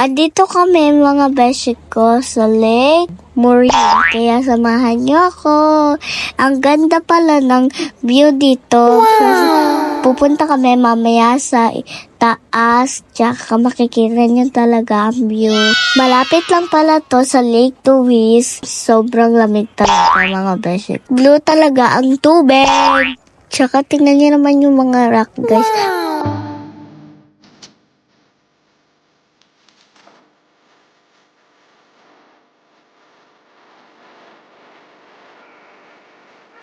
Dito kami mga beshi ko sa Lake Morin. Kaya samahan niyo ako. Ang ganda pala ng view dito. Pupunta kami mamaya sa taas. Tsaka makikita niyo talaga ang view. Malapit lang pala to sa Lake Tuwis. Sobrang lamig talaga mga beshi. Blue talaga ang tubig. Tsaka tingnan niyo naman yung mga rock guys.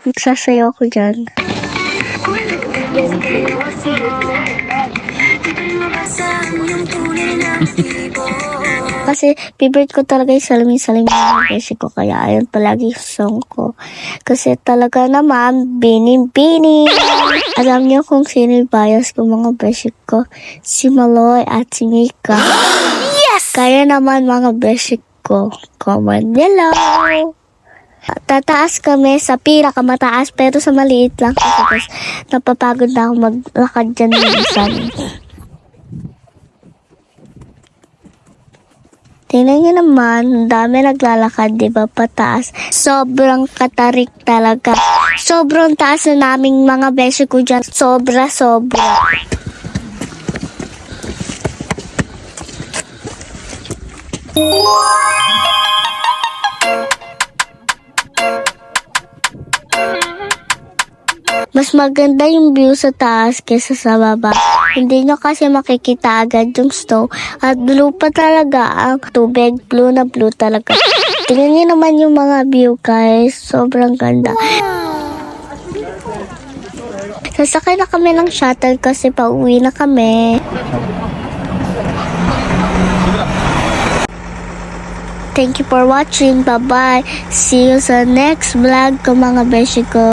Sasayaw ko dyan. Kasi favorite ko talaga yung salamin-salamin ng beshi ko. Kaya ayun palagi yung song ko. Kasi talaga naman, Bini-Bini. Alam niyo kung sino yung bias ko mga beshi ko. Si Maloy at si Mika. Yes! Kaya naman mga beshi ko. Comment below. Tataas kami sa pinakamataas pero sa maliit lang kasi napapagod na ako maglakad dyan minsan. Tingnan nyo naman, ang dami naglalakad, di ba, pataas. Sobrang katarik talaga. Sobrang taas na naming mga beshi ko dyan. Sobra. Mas maganda yung view sa taas kaysa sa baba. Hindi nyo kasi makikita agad yung snow. At blue pa talaga ang tubig. Blue na blue talaga. Tingnan nyo naman yung mga view guys. Sobrang ganda. Sasakay na kami ng shuttle kasi pauwi na kami. Thank you for watching. Bye-bye. See you sa next vlog ko mga beshi ko.